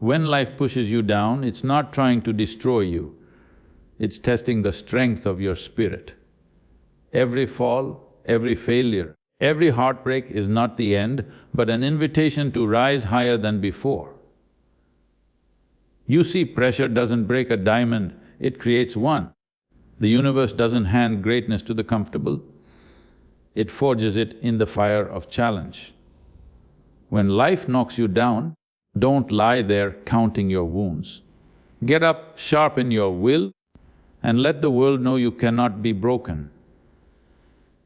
When life pushes you down, it's not trying to destroy you, it's testing the strength of your spirit. Every fall, every failure, every heartbreak is not the end, but an invitation to rise higher than before. You see, pressure doesn't break a diamond, it creates one. The universe doesn't hand greatness to the comfortable, it forges it in the fire of challenge. When life knocks you down, don't lie there counting your wounds. Get up, sharpen your will, and let the world know you cannot be broken.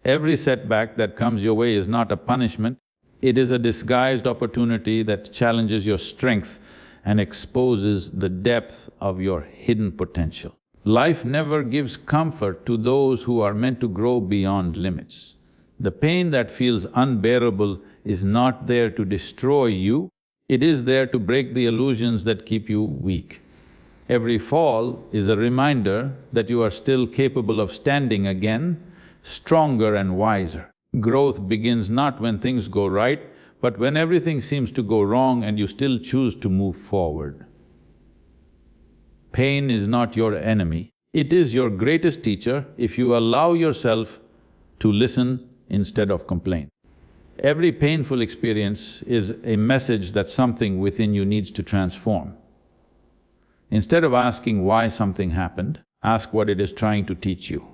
Every setback that comes your way is not a punishment, it is a disguised opportunity that challenges your strength and exposes the depth of your hidden potential. Life never gives comfort to those who are meant to grow beyond limits. The pain that feels unbearable is not there to destroy you, it is there to break the illusions that keep you weak. Every fall is a reminder that you are still capable of standing again, stronger and wiser. Growth begins not when things go right, but when everything seems to go wrong and you still choose to move forward. Pain is not your enemy, it is your greatest teacher if you allow yourself to listen instead of complain. Every painful experience is a message that something within you needs to transform. Instead of asking why something happened, ask what it is trying to teach you.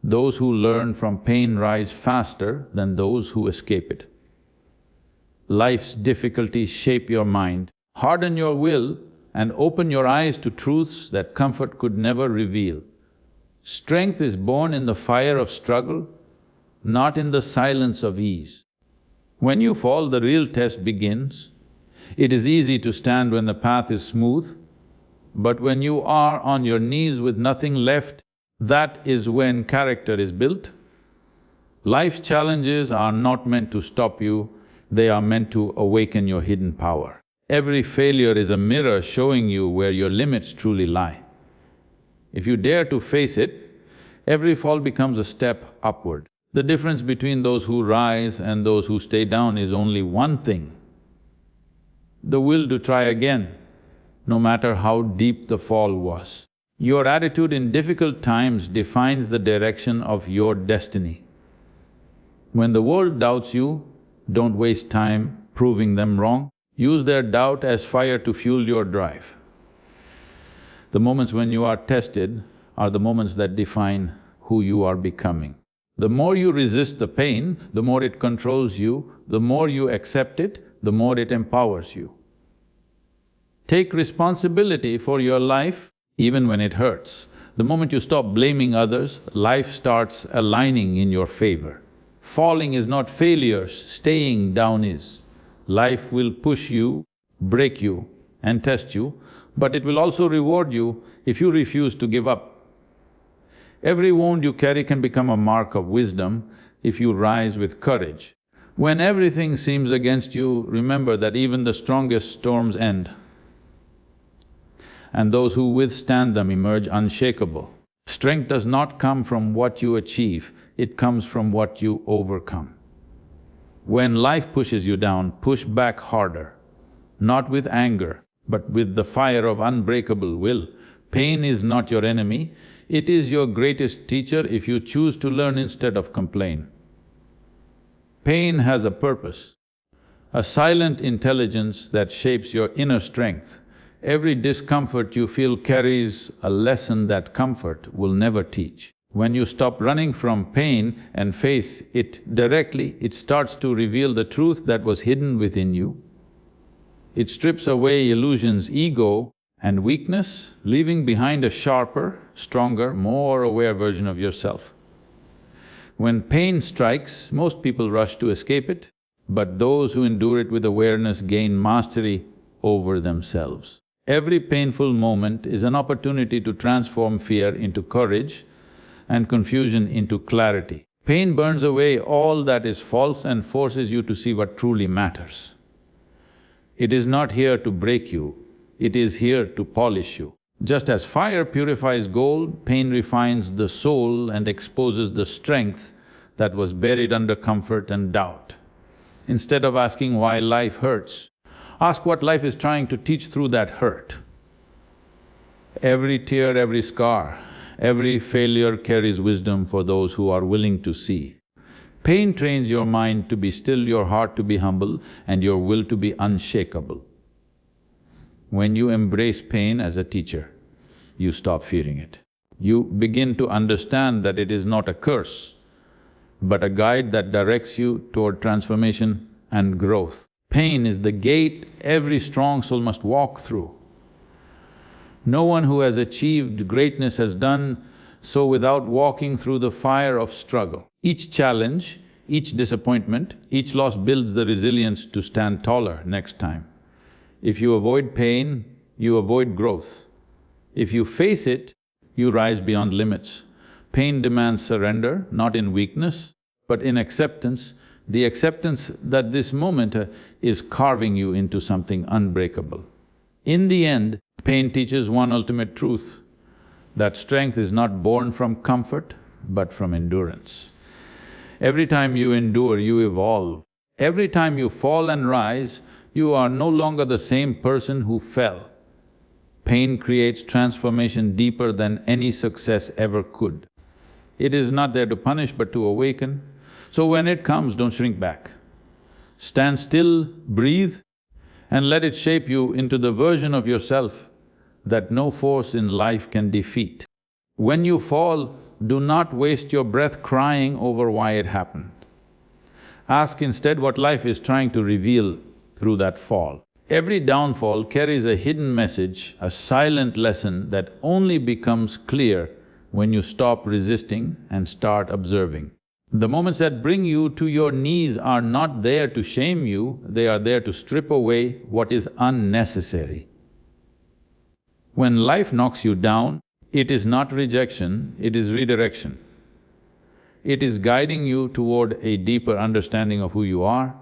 Those who learn from pain rise faster than those who escape it. Life's difficulties shape your mind, harden your will, and open your eyes to truths that comfort could never reveal. Strength is born in the fire of struggle, not in the silence of ease. When you fall, the real test begins. It is easy to stand when the path is smooth, but when you are on your knees with nothing left, that is when character is built. Life's challenges are not meant to stop you, they are meant to awaken your hidden power. Every failure is a mirror showing you where your limits truly lie. If you dare to face it, every fall becomes a step upward. The difference between those who rise and those who stay down is only one thing: the will to try again, no matter how deep the fall was. Your attitude in difficult times defines the direction of your destiny. When the world doubts you, don't waste time proving them wrong. Use their doubt as fire to fuel your drive. The moments when you are tested are the moments that define who you are becoming. The more you resist the pain, the more it controls you, the more you accept it, the more it empowers you. Take responsibility for your life even when it hurts. The moment you stop blaming others, life starts aligning in your favor. Falling is not failure, staying down is. Life will push you, break you and test you, but it will also reward you if you refuse to give up. Every wound you carry can become a mark of wisdom if you rise with courage. When everything seems against you, remember that even the strongest storms end, and those who withstand them emerge unshakable. Strength does not come from what you achieve, it comes from what you overcome. When life pushes you down, push back harder, not with anger, but with the fire of unbreakable will. Pain is not your enemy, it is your greatest teacher if you choose to learn instead of complain. Pain has a purpose, a silent intelligence that shapes your inner strength. Every discomfort you feel carries a lesson that comfort will never teach. When you stop running from pain and face it directly, it starts to reveal the truth that was hidden within you. It strips away illusions, ego and weakness, leaving behind a sharper, stronger, more aware version of yourself. When pain strikes, most people rush to escape it, but those who endure it with awareness gain mastery over themselves. Every painful moment is an opportunity to transform fear into courage and confusion into clarity. Pain burns away all that is false and forces you to see what truly matters. It is not here to break you, it is here to polish you. Just as fire purifies gold, pain refines the soul and exposes the strength that was buried under comfort and doubt. Instead of asking why life hurts, Ask what life is trying to teach through that hurt. Every tear, every scar, every failure carries wisdom for those who are willing to see. Pain trains your mind to be still, your heart to be humble, and your will to be unshakable. When you embrace pain as a teacher, you stop fearing it. You begin to understand that it is not a curse, but a guide that directs you toward transformation and growth. Pain is the gate every strong soul must walk through. No one who has achieved greatness has done so without walking through the fire of struggle. Each challenge, each disappointment, each loss builds the resilience to stand taller next time. If you avoid pain, you avoid growth. If you face it, you rise beyond limits. Pain demands surrender, not in weakness, but in acceptance, the acceptance that this moment is carving you into something unbreakable. In the end, pain teaches one ultimate truth, that strength is not born from comfort, but from endurance. Every time you endure, you evolve. Every time you fall and rise, you are no longer the same person who fell. Pain creates transformation deeper than any success ever could. It is not there to punish but to awaken. So when it comes, don't shrink back. Stand still, breathe, and let it shape you into the version of yourself that no force in life can defeat. When you fall, do not waste your breath crying over why it happened. Ask instead what life is trying to reveal through that fall. Every downfall carries a hidden message, a silent lesson that only becomes clear when you stop resisting and start observing. The moments that bring you to your knees are not there to shame you, they are there to strip away what is unnecessary. When life knocks you down, it is not rejection, it is redirection. It is guiding you toward a deeper understanding of who you are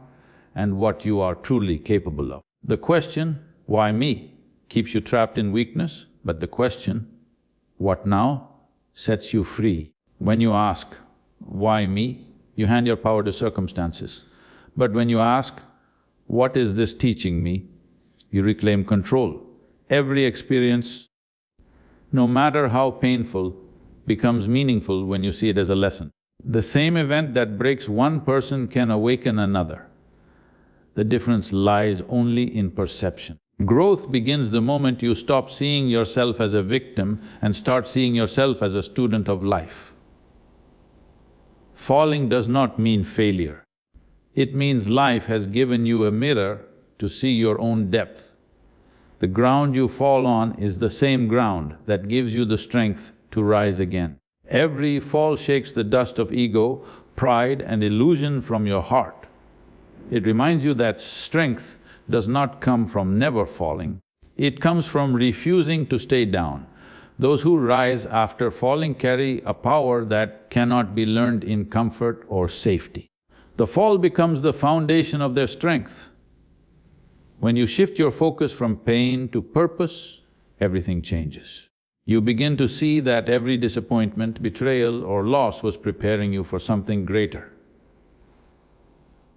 and what you are truly capable of. The question, why me, keeps you trapped in weakness, but the question, what now, sets you free. When you ask, why me, you hand your power to circumstances. But when you ask, what is this teaching me, you reclaim control. Every experience, no matter how painful, becomes meaningful when you see it as a lesson. The same event that breaks one person can awaken another. The difference lies only in perception. Growth begins the moment you stop seeing yourself as a victim and start seeing yourself as a student of life. Falling does not mean failure. It means life has given you a mirror to see your own depth. The ground you fall on is the same ground that gives you the strength to rise again. Every fall shakes the dust of ego, pride and illusion from your heart. It reminds you that strength does not come from never falling, it comes from refusing to stay down. Those who rise after falling carry a power that cannot be learned in comfort or safety. The fall becomes the foundation of their strength. When you shift your focus from pain to purpose, everything changes. You begin to see that every disappointment, betrayal or loss was preparing you for something greater.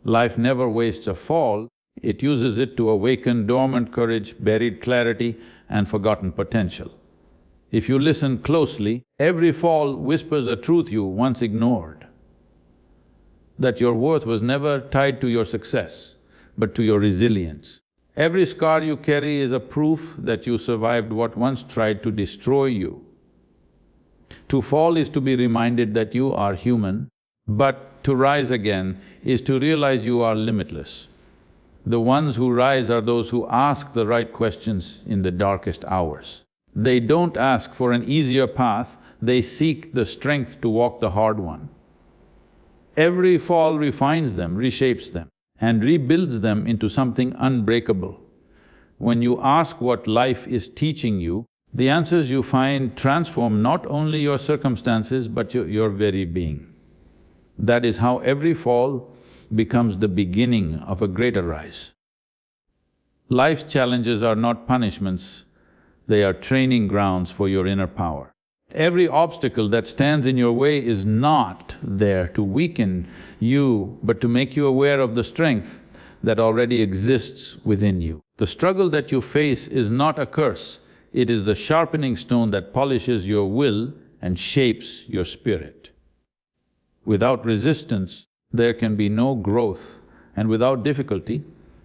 Life never wastes a fall, it uses it to awaken dormant courage, buried clarity and forgotten potential. If you listen closely, every fall whispers a truth you once ignored, that your worth was never tied to your success, but to your resilience. Every scar you carry is a proof that you survived what once tried to destroy you. To fall is to be reminded that you are human, but to rise again is to realize you are limitless. The ones who rise are those who ask the right questions in the darkest hours. They don't ask for an easier path, they seek the strength to walk the hard one. Every fall refines them, reshapes them, and rebuilds them into something unbreakable. When you ask what life is teaching you, the answers you find transform not only your circumstances but your very being. That is how every fall becomes the beginning of a greater rise. Life's challenges are not punishments, they are training grounds for your inner power. Every obstacle that stands in your way is not there to weaken you, but to make you aware of the strength that already exists within you. The struggle that you face is not a curse, it is the sharpening stone that polishes your will and shapes your spirit. Without resistance, there can be no growth, and without difficulty,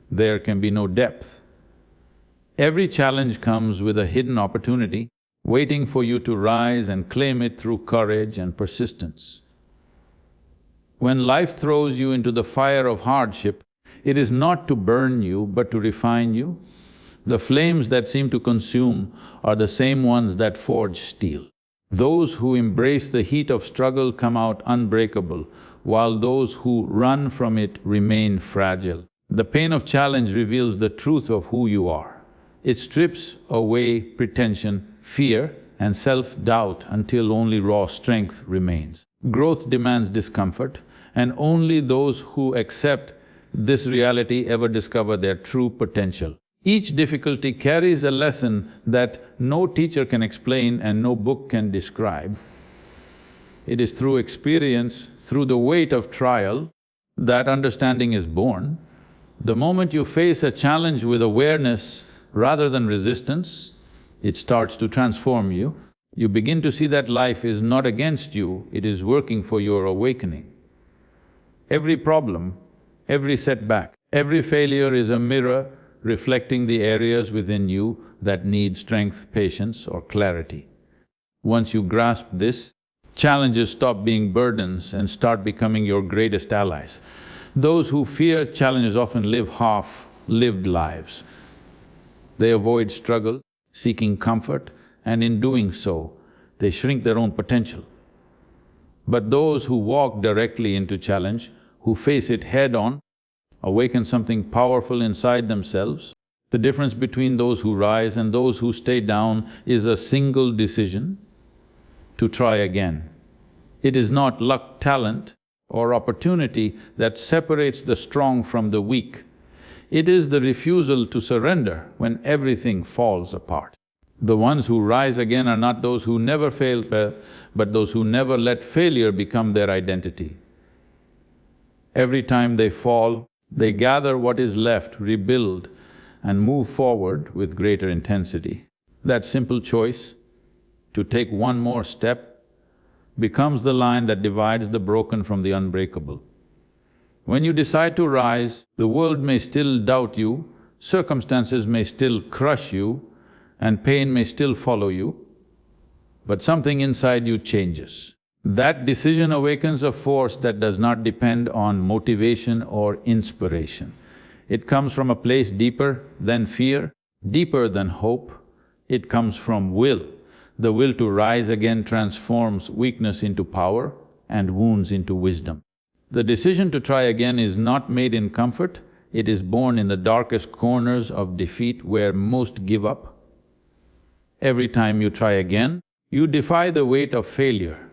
there can be no depth. Every challenge comes with a hidden opportunity, waiting for you to rise and claim it through courage and persistence. When life throws you into the fire of hardship, it is not to burn you but to refine you. The flames that seem to consume are the same ones that forge steel. Those who embrace the heat of struggle come out unbreakable, while those who run from it remain fragile. The pain of challenge reveals the truth of who you are. It strips away pretension, fear, and self-doubt until only raw strength remains. Growth demands discomfort, and only those who accept this reality ever discover their true potential. Each difficulty carries a lesson that no teacher can explain and no book can describe. It is through experience, through the weight of trial, that understanding is born. The moment you face a challenge with awareness rather than resistance, it starts to transform you. You begin to see that life is not against you, it is working for your awakening. Every problem, every setback, every failure is a mirror reflecting the areas within you that need strength, patience, or clarity. Once you grasp this, challenges stop being burdens and start becoming your greatest allies. Those who fear challenges often live half-lived lives. They avoid struggle, seeking comfort, and in doing so, they shrink their own potential. But those who walk directly into challenge, who face it head-on, awaken something powerful inside themselves. The difference between those who rise and those who stay down is a single decision to try again. It is not luck, talent, or opportunity that separates the strong from the weak. It is the refusal to surrender when everything falls apart. The ones who rise again are not those who never fail, but those who never let failure become their identity. Every time they fall, they gather what is left, rebuild, and move forward with greater intensity. That simple choice, to take one more step, becomes the line that divides the broken from the unbreakable. When you decide to rise, the world may still doubt you, circumstances may still crush you, and pain may still follow you, but something inside you changes. That decision awakens a force that does not depend on motivation or inspiration. It comes from a place deeper than fear, deeper than hope. It comes from will. The will to rise again transforms weakness into power and wounds into wisdom. The decision to try again is not made in comfort, it is born in the darkest corners of defeat where most give up. Every time you try again, you defy the weight of failure.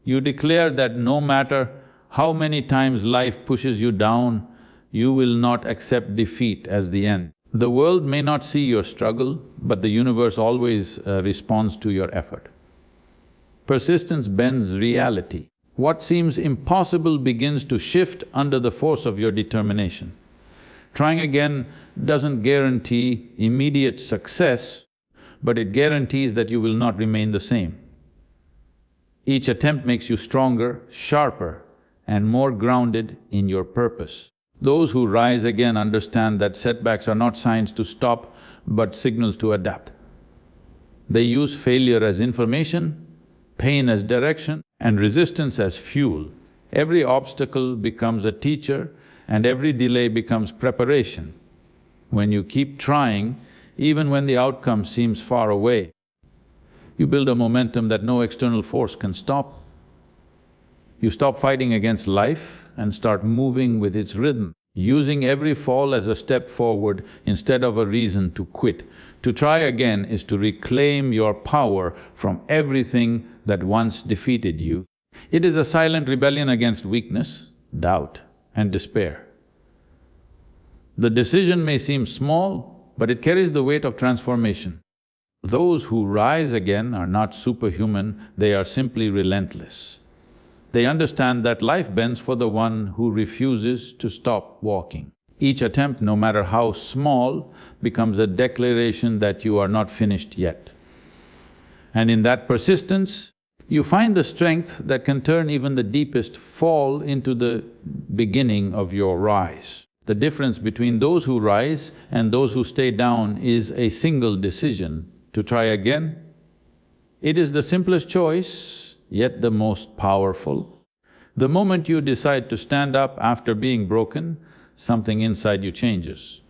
You declare that no matter how many times life pushes you down, you will not accept defeat as the end. The world may not see your struggle, but the universe always responds to your effort. Persistence bends reality. What seems impossible begins to shift under the force of your determination. Trying again doesn't guarantee immediate success, but it guarantees that you will not remain the same. Each attempt makes you stronger, sharper, and more grounded in your purpose. Those who rise again understand that setbacks are not signs to stop, but signals to adapt. They use failure as information, pain as direction, and resistance as fuel. Every obstacle becomes a teacher, and every delay becomes preparation. When you keep trying, even when the outcome seems far away, you build a momentum that no external force can stop. You stop fighting against life and start moving with its rhythm, using every fall as a step forward instead of a reason to quit. To try again is to reclaim your power from everything that once defeated you. It is a silent rebellion against weakness, doubt, and despair. The decision may seem small, but it carries the weight of transformation. Those who rise again are not superhuman, they are simply relentless. They understand that life bends for the one who refuses to stop walking. Each attempt, no matter how small, becomes a declaration that you are not finished yet. And in that persistence, you find the strength that can turn even the deepest fall into the beginning of your rise. The difference between those who rise and those who stay down is a single decision to try again. It is the simplest choice, yet the most powerful. The moment you decide to stand up after being broken, something inside you changes.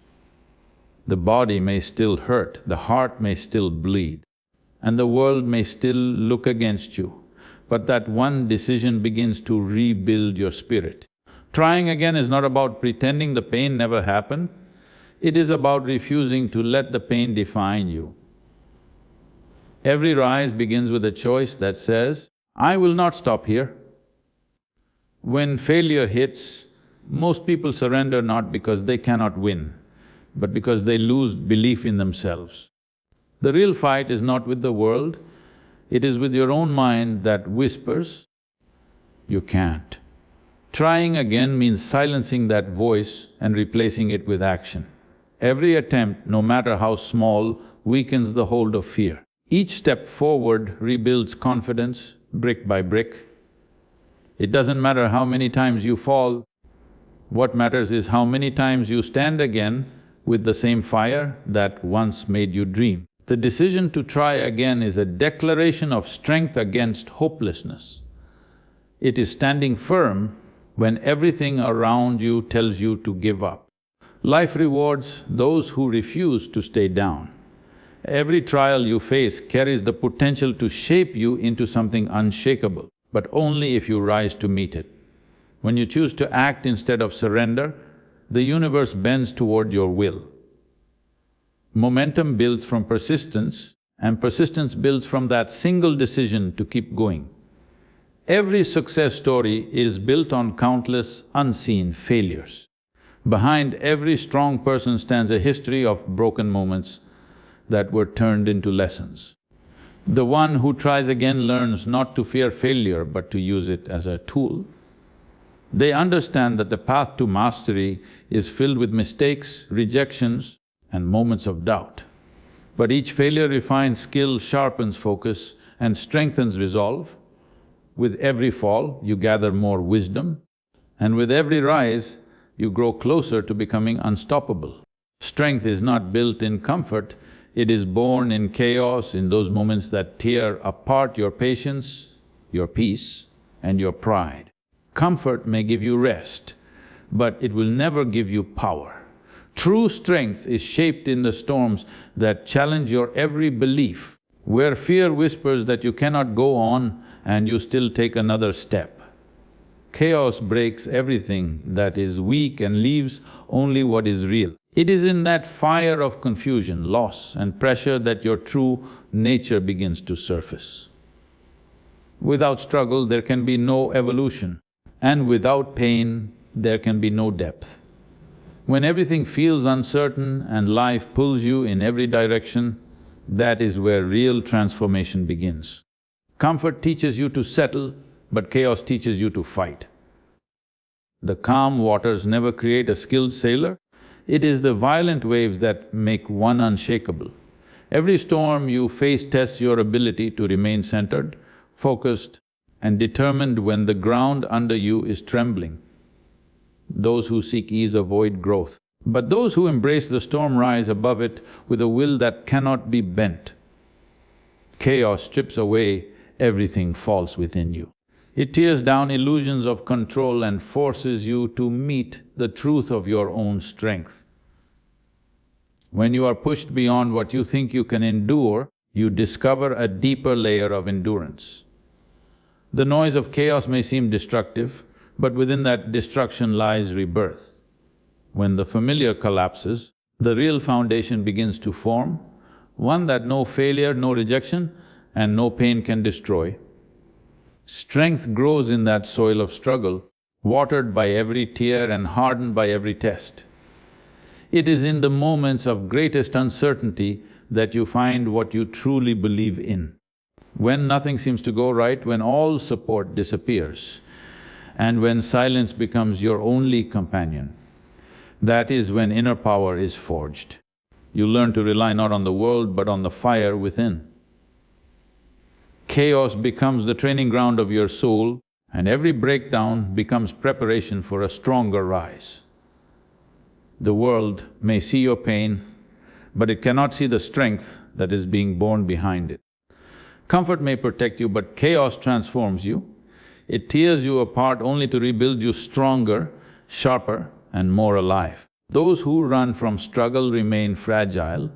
The body may still hurt, the heart may still bleed, and the world may still look against you, but that one decision begins to rebuild your spirit. Trying again is not about pretending the pain never happened, it is about refusing to let the pain define you. Every rise begins with a choice that says, I will not stop here. When failure hits, most people surrender not because they cannot win, but because they lose belief in themselves. The real fight is not with the world, it is with your own mind that whispers, you can't. Trying again means silencing that voice and replacing it with action. Every attempt, no matter how small, weakens the hold of fear. Each step forward rebuilds confidence, brick by brick. It doesn't matter how many times you fall, what matters is how many times you stand again with the same fire that once made you dream. The decision to try again is a declaration of strength against hopelessness. It is standing firm when everything around you tells you to give up. Life rewards those who refuse to stay down. Every trial you face carries the potential to shape you into something unshakable, but only if you rise to meet it. When you choose to act instead of surrender, the universe bends toward your will. Momentum builds from persistence, and persistence builds from that single decision to keep going. Every success story is built on countless unseen failures. Behind every strong person stands a history of broken moments that were turned into lessons. The one who tries again learns not to fear failure but to use it as a tool. They understand that the path to mastery is filled with mistakes, rejections, and moments of doubt. But each failure refines skill, sharpens focus, and strengthens resolve. With every fall, you gather more wisdom, and with every rise, you grow closer to becoming unstoppable. Strength is not built in comfort, it is born in chaos, in those moments that tear apart your patience, your peace, and your pride. Comfort may give you rest, but it will never give you power. True strength is shaped in the storms that challenge your every belief, where fear whispers that you cannot go on and you still take another step. Chaos breaks everything that is weak and leaves only what is real. It is in that fire of confusion, loss and pressure that your true nature begins to surface. Without struggle, there can be no evolution, and without pain, there can be no depth. When everything feels uncertain and life pulls you in every direction, that is where real transformation begins. Comfort teaches you to settle, but chaos teaches you to fight. The calm waters never create a skilled sailor, it is the violent waves that make one unshakable. Every storm you face tests your ability to remain centered, focused, and determined when the ground under you is trembling. Those who seek ease avoid growth, but those who embrace the storm rise above it with a will that cannot be bent. Chaos strips away everything false within you. It tears down illusions of control and forces you to meet the truth of your own strength. When you are pushed beyond what you think you can endure, you discover a deeper layer of endurance. The noise of chaos may seem destructive, but within that destruction lies rebirth. When the familiar collapses, the real foundation begins to form, one that no failure, no rejection, and no pain can destroy. Strength grows in that soil of struggle, watered by every tear and hardened by every test. It is in the moments of greatest uncertainty that you find what you truly believe in. When nothing seems to go right, when all support disappears, and when silence becomes your only companion. That is when inner power is forged. You learn to rely not on the world but on the fire within. Chaos becomes the training ground of your soul, and every breakdown becomes preparation for a stronger rise. The world may see your pain, but it cannot see the strength that is being born behind it. Comfort may protect you, but chaos transforms you. It tears you apart only to rebuild you stronger, sharper, and more alive. Those who run from struggle remain fragile,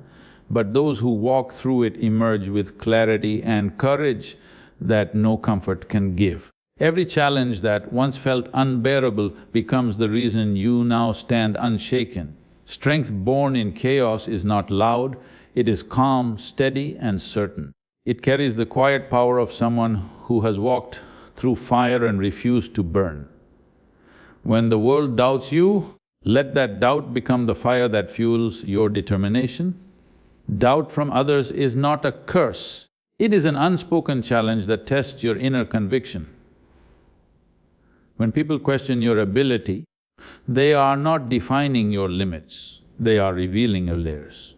but those who walk through it emerge with clarity and courage that no comfort can give. Every challenge that once felt unbearable becomes the reason you now stand unshaken. Strength born in chaos is not loud, it is calm, steady, and certain. It carries the quiet power of someone who has walked through fire and refused to burn. When the world doubts you, let that doubt become the fire that fuels your determination. Doubt from others is not a curse, it is an unspoken challenge that tests your inner conviction. When people question your ability, they are not defining your limits, they are revealing your layers.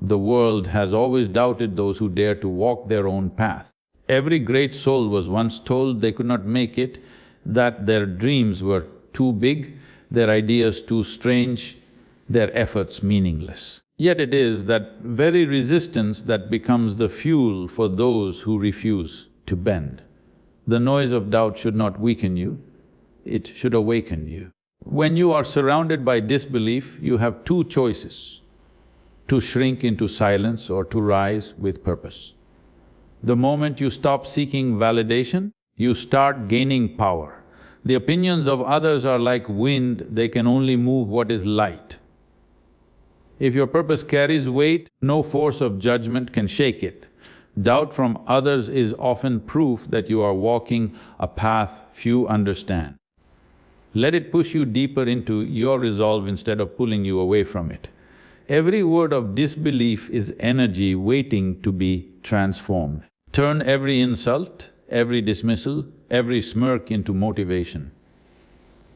The world has always doubted those who dare to walk their own path. Every great soul was once told they could not make it, that their dreams were too big, their ideas too strange, their efforts meaningless. Yet it is that very resistance that becomes the fuel for those who refuse to bend. The noise of doubt should not weaken you, it should awaken you. When you are surrounded by disbelief, you have two choices: to shrink into silence or to rise with purpose. The moment you stop seeking validation, you start gaining power. The opinions of others are like wind, they can only move what is light. If your purpose carries weight, no force of judgment can shake it. Doubt from others is often proof that you are walking a path few understand. Let it push you deeper into your resolve instead of pulling you away from it. Every word of disbelief is energy waiting to be transformed. Turn every insult, every dismissal, every smirk into motivation.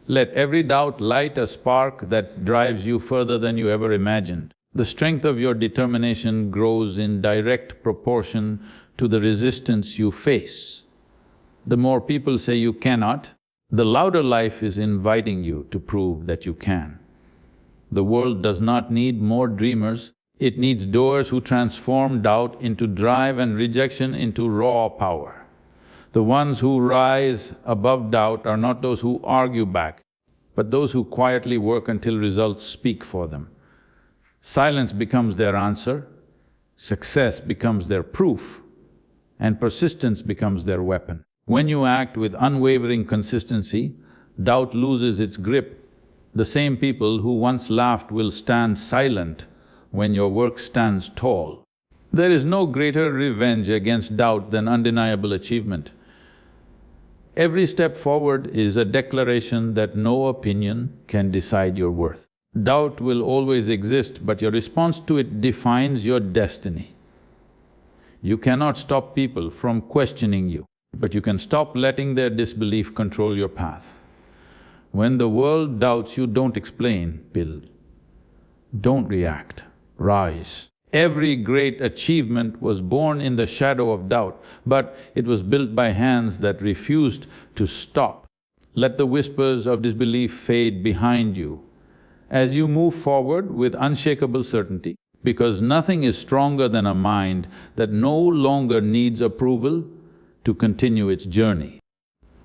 Let every doubt light a spark that drives you further than you ever imagined. The strength of your determination grows in direct proportion to the resistance you face. The more people say you cannot, the louder life is inviting you to prove that you can. The world does not need more dreamers, it needs doers who transform doubt into drive and rejection into raw power. The ones who rise above doubt are not those who argue back, but those who quietly work until results speak for them. Silence becomes their answer, success becomes their proof, and persistence becomes their weapon. When you act with unwavering consistency, doubt loses its grip. The same people who once laughed will stand silent when your work stands tall. There is no greater revenge against doubt than undeniable achievement. Every step forward is a declaration that no opinion can decide your worth. Doubt will always exist, but your response to it defines your destiny. You cannot stop people from questioning you, but you can stop letting their disbelief control your path. When the world doubts you, don't explain, build. Don't react, rise. Every great achievement was born in the shadow of doubt, but it was built by hands that refused to stop. Let the whispers of disbelief fade behind you as you move forward with unshakable certainty, because nothing is stronger than a mind that no longer needs approval to continue its journey.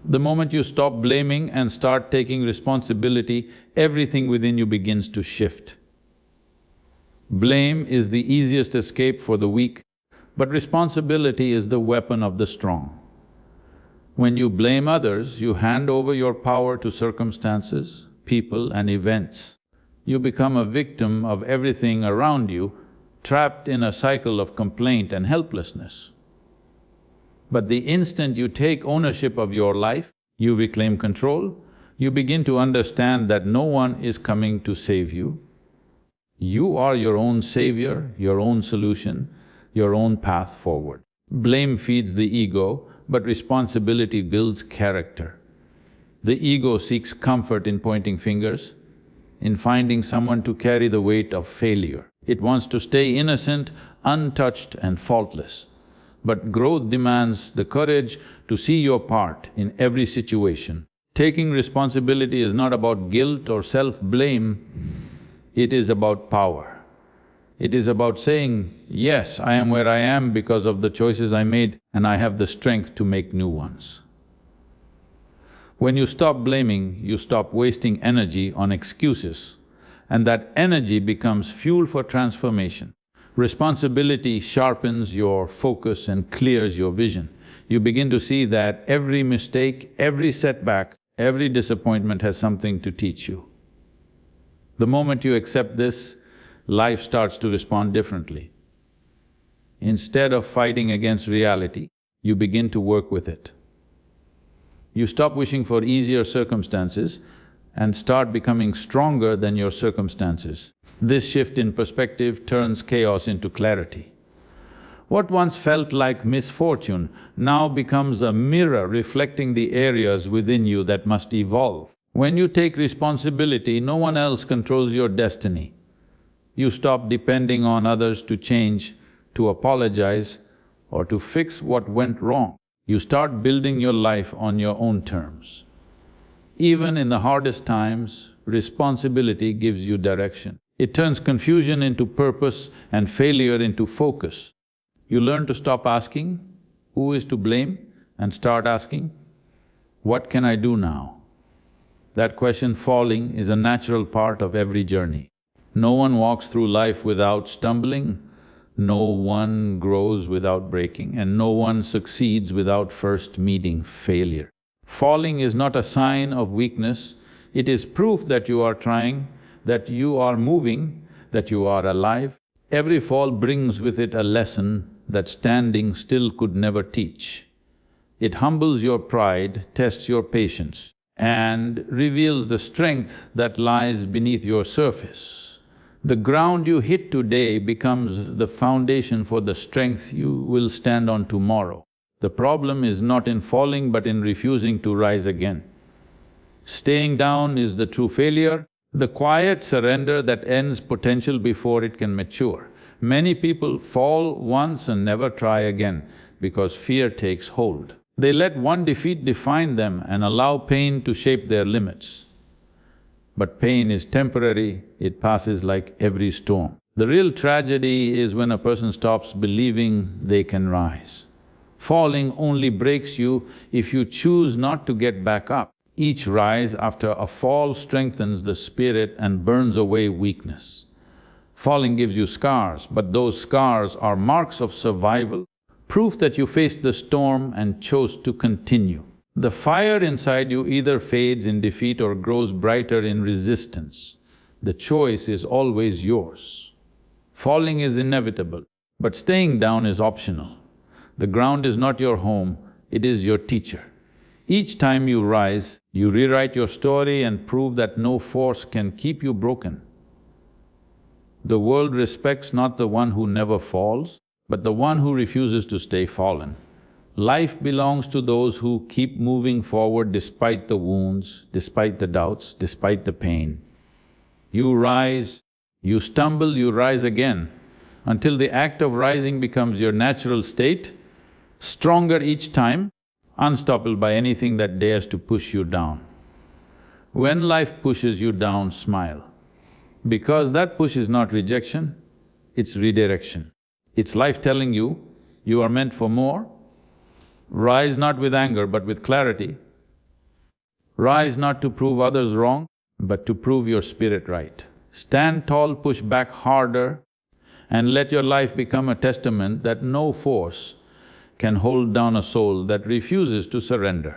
The moment you stop blaming and start taking responsibility, everything within you begins to shift. Blame is the easiest escape for the weak, but responsibility is the weapon of the strong. When you blame others, you hand over your power to circumstances, people and events. You become a victim of everything around you, trapped in a cycle of complaint and helplessness. But the instant you take ownership of your life, you reclaim control, you begin to understand that no one is coming to save you. You are your own savior, your own solution, your own path forward. Blame feeds the ego, but responsibility builds character. The ego seeks comfort in pointing fingers, in finding someone to carry the weight of failure. It wants to stay innocent, untouched and faultless. But growth demands the courage to see your part in every situation. Taking responsibility is not about guilt or self-blame, it is about power. It is about saying, yes, I am where I am because of the choices I made and I have the strength to make new ones. When you stop blaming, you stop wasting energy on excuses, and that energy becomes fuel for transformation. Responsibility sharpens your focus and clears your vision. You begin to see that every mistake, every setback, every disappointment has something to teach you. The moment you accept this, life starts to respond differently. Instead of fighting against reality, you begin to work with it. You stop wishing for easier circumstances and start becoming stronger than your circumstances. This shift in perspective turns chaos into clarity. What once felt like misfortune now becomes a mirror reflecting the areas within you that must evolve. When you take responsibility, no one else controls your destiny. You stop depending on others to change, to apologize, or to fix what went wrong. You start building your life on your own terms. Even in the hardest times, responsibility gives you direction. It turns confusion into purpose and failure into focus. You learn to stop asking, who is to blame, and start asking, what can I do now? That question, falling, is a natural part of every journey. No one walks through life without stumbling, no one grows without breaking, and no one succeeds without first meeting failure. Falling is not a sign of weakness, it is proof that you are trying, that you are moving, that you are alive. Every fall brings with it a lesson that standing still could never teach. It humbles your pride, tests your patience, and reveals the strength that lies beneath your surface. The ground you hit today becomes the foundation for the strength you will stand on tomorrow. The problem is not in falling but in refusing to rise again. Staying down is the true failure, the quiet surrender that ends potential before it can mature. Many people fall once and never try again because fear takes hold. They let one defeat define them and allow pain to shape their limits. But pain is temporary, it passes like every storm. The real tragedy is when a person stops believing they can rise. Falling only breaks you if you choose not to get back up. Each rise after a fall strengthens the spirit and burns away weakness. Falling gives you scars, but those scars are marks of survival, proof that you faced the storm and chose to continue. The fire inside you either fades in defeat or grows brighter in resistance. The choice is always yours. Falling is inevitable, but staying down is optional. The ground is not your home, it is your teacher. Each time you rise, you rewrite your story and prove that no force can keep you broken. The world respects not the one who never falls, but the one who refuses to stay fallen. Life belongs to those who keep moving forward despite the wounds, despite the doubts, despite the pain. You rise, you stumble, you rise again, until the act of rising becomes your natural state, stronger each time, unstoppable by anything that dares to push you down. When life pushes you down, smile, because that push is not rejection, it's redirection. It's life telling you, you are meant for more. Rise not with anger but with clarity. Rise not to prove others wrong, but to prove your spirit right. Stand tall, push back harder, and let your life become a testament that no force can hold down a soul that refuses to surrender.